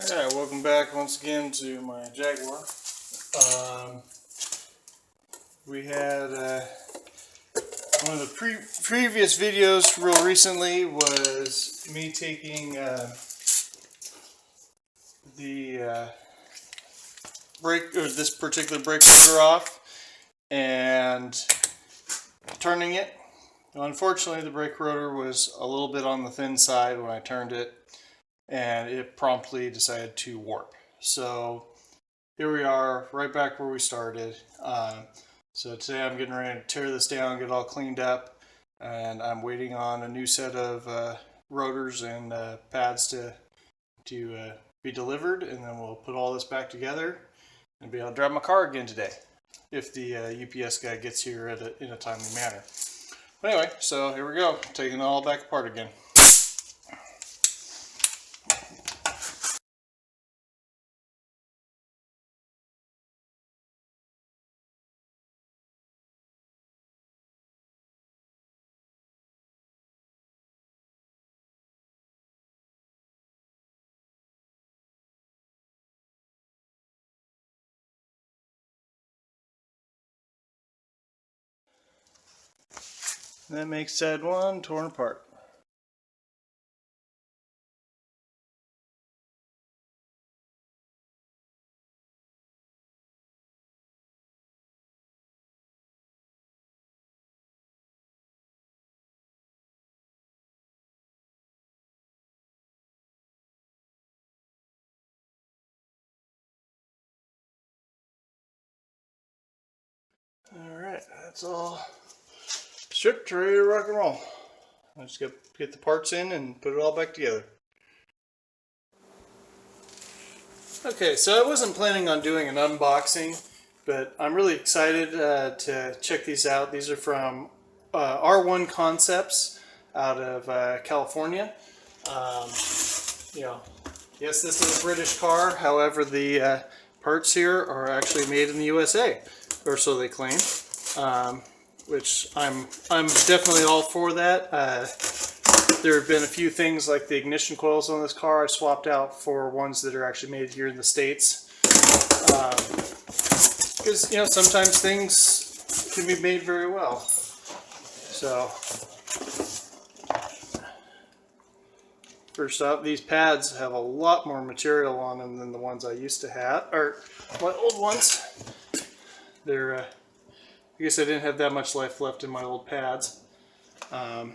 Alright, welcome back once again to my Jaguar. We had one of the previous videos real recently was me taking the this particular brake rotor off and turning it. Unfortunately, the brake rotor was a little bit on the thin side when I turned it, and it promptly decided to warp. So here we are, right back where we started. So today I'm getting ready to tear this down, get it all cleaned up, and I'm waiting on a new set of rotors and pads to be delivered, and then we'll put all this back together and be able to drive my car again today, if the UPS guy gets here in a timely manner. But anyway, so here we go, taking it all back apart again. That makes side one torn apart. Alright, that's all stripped, ready to rock and roll. I just get the parts in and put it all back together. Okay, so I wasn't planning on doing an unboxing, but I'm really excited to check these out. These are from R1 Concepts out of California. Yes, this is a British car. However, the parts here are actually made in the USA, or so they claim. Which I'm definitely all for that. There have been a few things like the ignition coils on this car I swapped out for ones that are actually made here in the States. Because sometimes things can be made very well. So first off, these pads have a lot more material on them than the ones I used to have, or my old ones. They're I guess I didn't have that much life left in my old pads. Alright,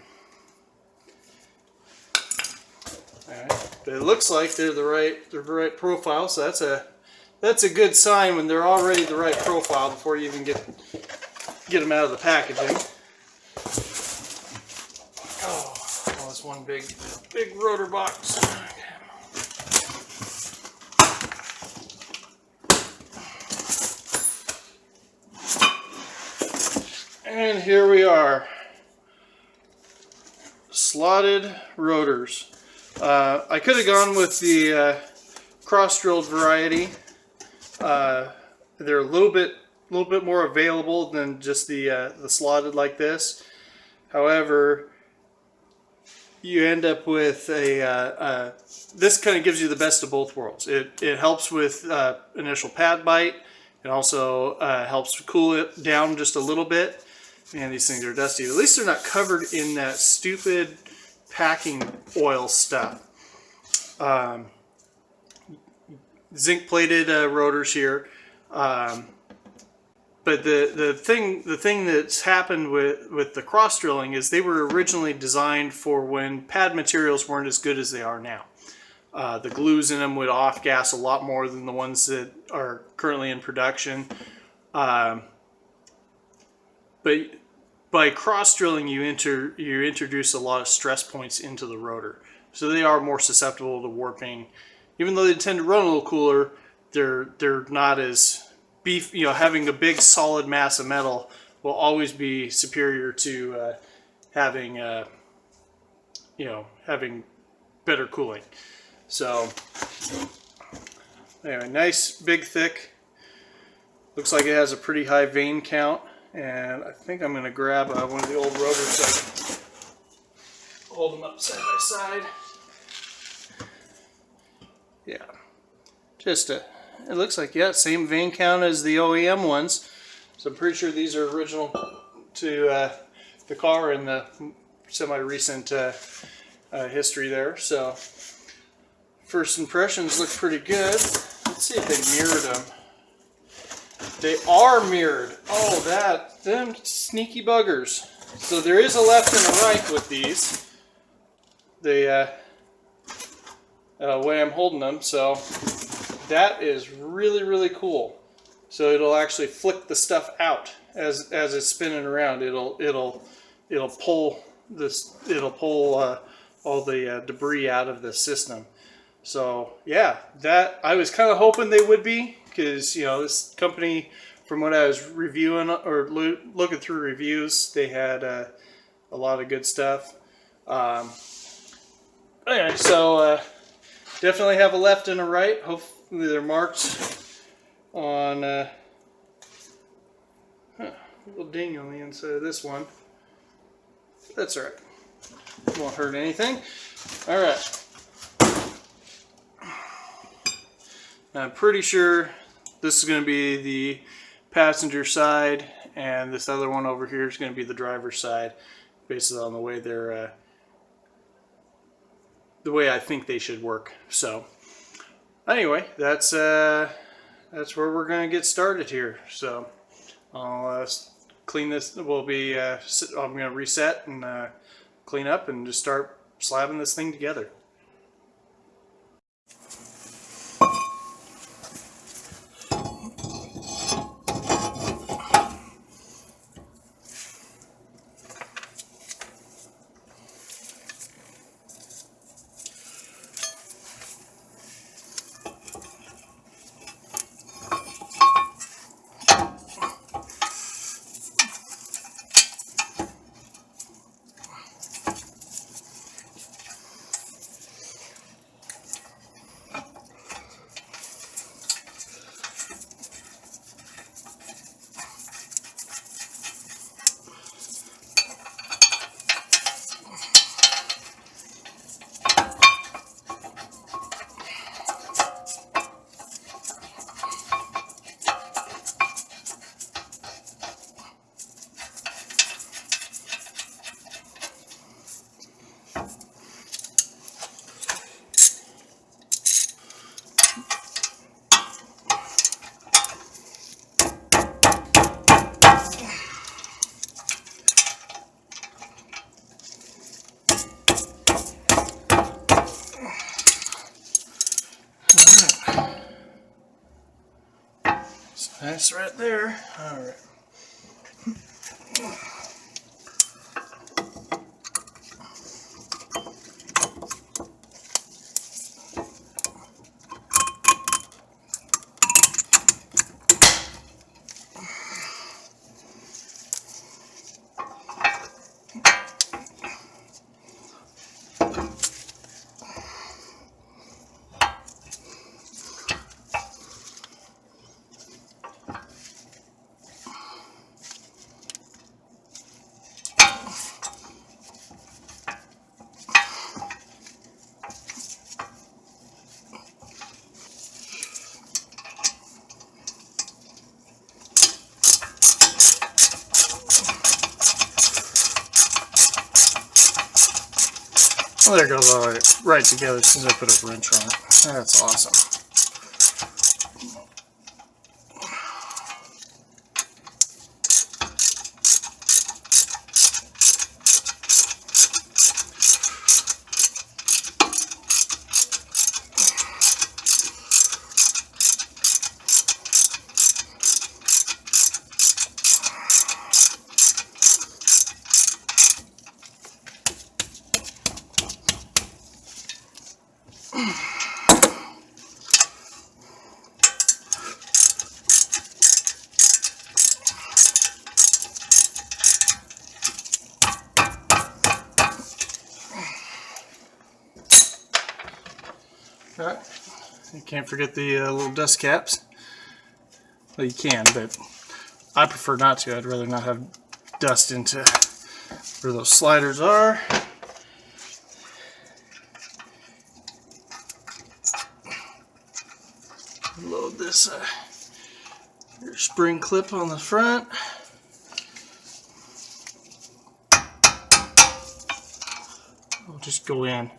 but it looks like they're the right profile, so that's a good sign when they're already the right profile before you even get them out of the packaging. Oh, that's one big rotor box. And here we are, slotted rotors. I could have gone with the cross-drilled variety. They're a little bit more available than just the slotted like this. However, you end up with this kind of gives you the best of both worlds. It helps with initial pad bite. It also helps cool it down just a little bit. Man, these things are dusty. At least they're not covered in that stupid packing oil stuff. Zinc-plated rotors here. But the thing that's happened with the cross drilling is they were originally designed for when pad materials weren't as good as they are now. The glues in them would off-gas a lot more than the ones that are currently in production. But by cross drilling, you introduce a lot of stress points into the rotor, so they are more susceptible to warping. Even though they tend to run a little cooler, they're not as beef. Having a big solid mass of metal will always be superior to having better cooling. So anyway, nice big thick. Looks like it has a pretty high vane count. And I think I'm going to grab one of the old rotors so I can hold them up side by side. Yeah, Just it looks like, yeah, same vein count as the OEM ones. So I'm pretty sure these are original to the car in the semi-recent history there. So first impressions look pretty good. Let's see if they mirrored them. They are mirrored. Oh, them sneaky buggers. So there is a left and a right with these. The way I'm holding them. So that is really, really cool. So it'll actually flick the stuff out as it's spinning around. It'll pull this. It'll pull all the debris out of the system. So yeah, that I was kind of hoping they would be, because you know, this company, from what I was reviewing or looking through reviews, they had a lot of good stuff. Anyway, so definitely have a left and a right. Hopefully they're marked on little ding on the inside of this one. That's all right. Won't hurt anything. All right. I'm pretty sure this is going to be the passenger side, and this other one over here is going to be the driver's side, based on the way they're the way I think they should work. So anyway, that's where we're going to get started here. So I'll clean this. I'm going to reset and clean up and just start slabbing this thing together. That's right there. All right. Well, there it goes all right together as soon as I put a wrench on it. That's awesome. Alright, you can't forget the little dust caps. Well, you can, but I prefer not to. I'd rather not have dust into where those sliders are. Load this spring clip on the front. I'll just go in.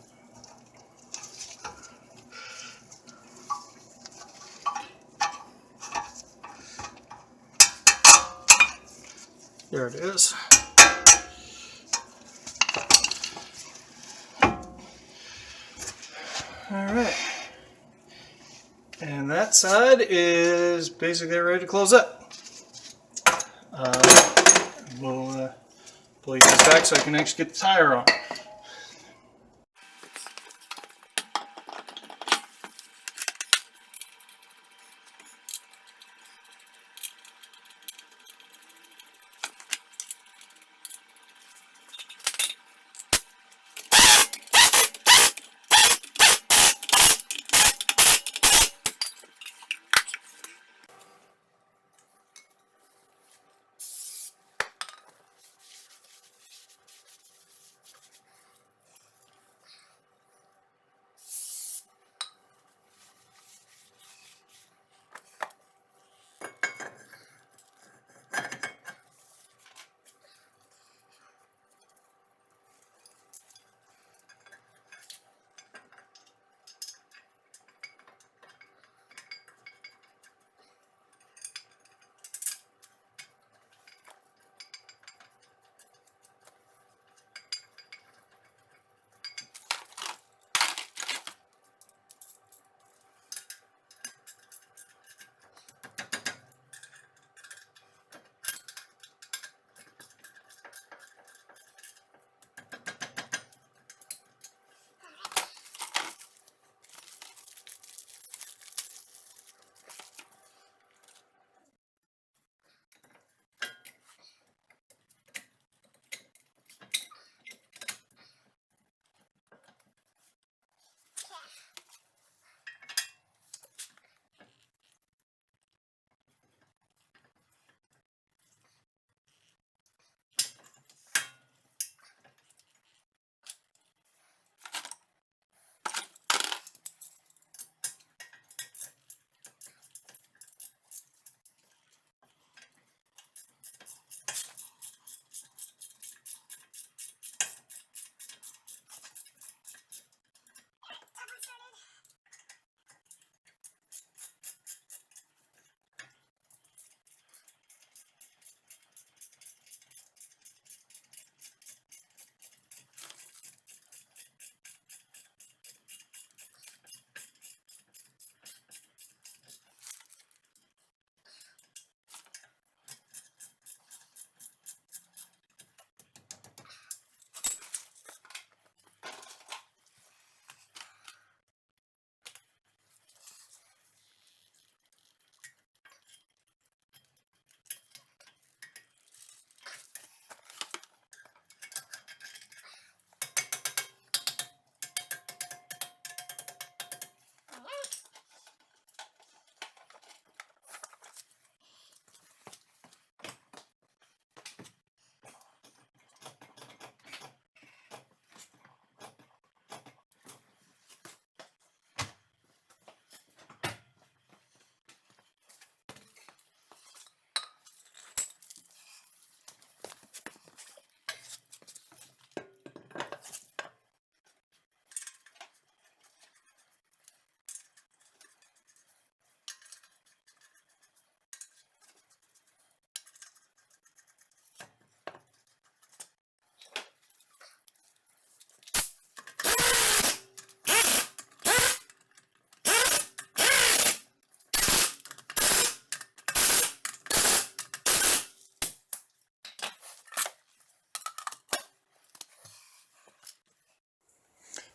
There it is. Alright. And that side is basically ready to close up. We'll plate this back so I can actually get the tire on.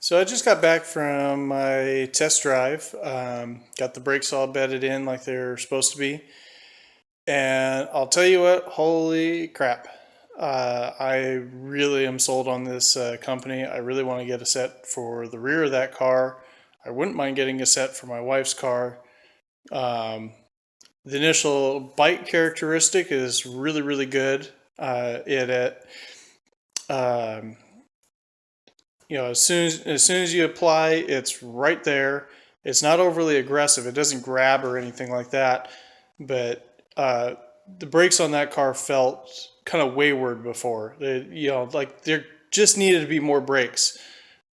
So I just got back from my test drive, got the brakes all bedded in like they're supposed to be, and I'll tell you what, holy crap. I really am sold on this company. I really want to get a set for the rear of that car. I wouldn't mind getting a set for my wife's car. The initial bite characteristic is really, really good. You know, as soon as you apply, it's right there. It's not overly aggressive. It doesn't grab or anything like that, but the brakes on that car felt kind of wayward before. Like there just needed to be more brakes.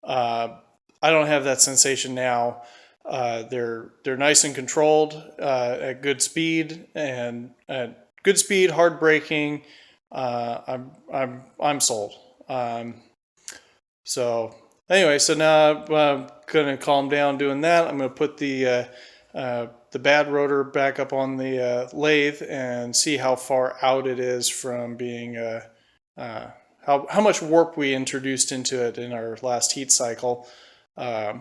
I don't have that sensation now. They're nice and controlled at good speed and at good speed, hard braking. I'm sold. So anyway, so now I'm gonna calm down doing that. I'm gonna put the bad rotor back up on the lathe and see how far out it is from being how much warp we introduced into it in our last heat cycle. But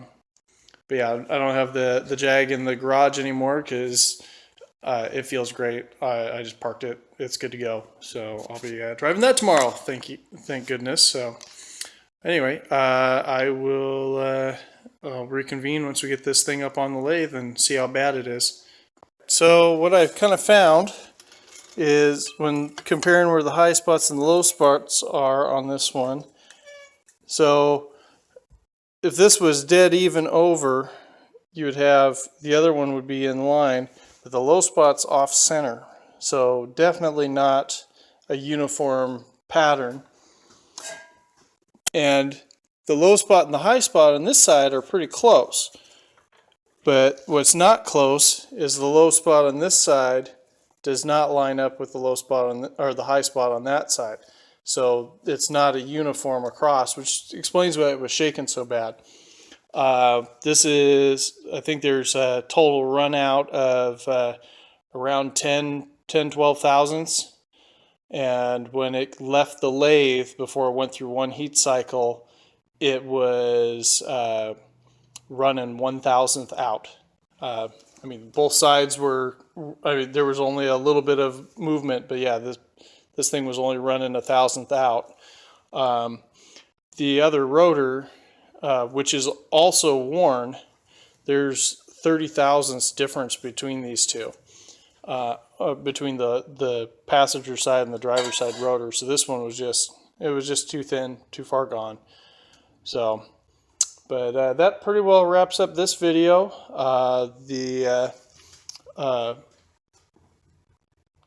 yeah, I don't have the Jag in the garage anymore because it feels great. I just parked it. It's good to go. So I'll be driving that tomorrow. Thank goodness. So anyway, I will I'll reconvene once we get this thing up on the lathe and see how bad it is. So what I've kind of found is when comparing where the high spots and the low spots are on this one. So if this was dead even over, you would have the other one would be in line, but the low spot's off center. So definitely not a uniform pattern. And the low spot and the high spot on this side are pretty close. But what's not close is the low spot on this side does not line up with the low spot on or the high spot on that side. So it's not a uniform across, which explains why it was shaking so bad. This is, I think there's a total run out of around 12 thousandths. And when it left the lathe before it went through one heat cycle, it was running 1,000th out. I mean, both sides were, there was only a little bit of movement, but yeah, this thing was only running 1,000th out. The other rotor, which is also worn, there's 30 thousandths difference between these two, between the passenger side and the driver's side rotor. So this one was just too thin, too far gone. So, but that pretty well wraps up this video.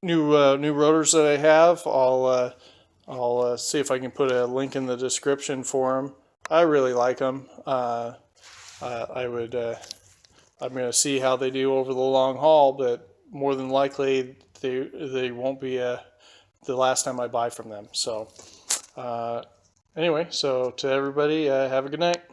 New rotors that I have, I'll see if I can put a link in the description for them. I really like them. I'm going to see how they do over the long haul, but more than likely they won't be the last time I buy from them. So anyway, so to everybody, have a good night.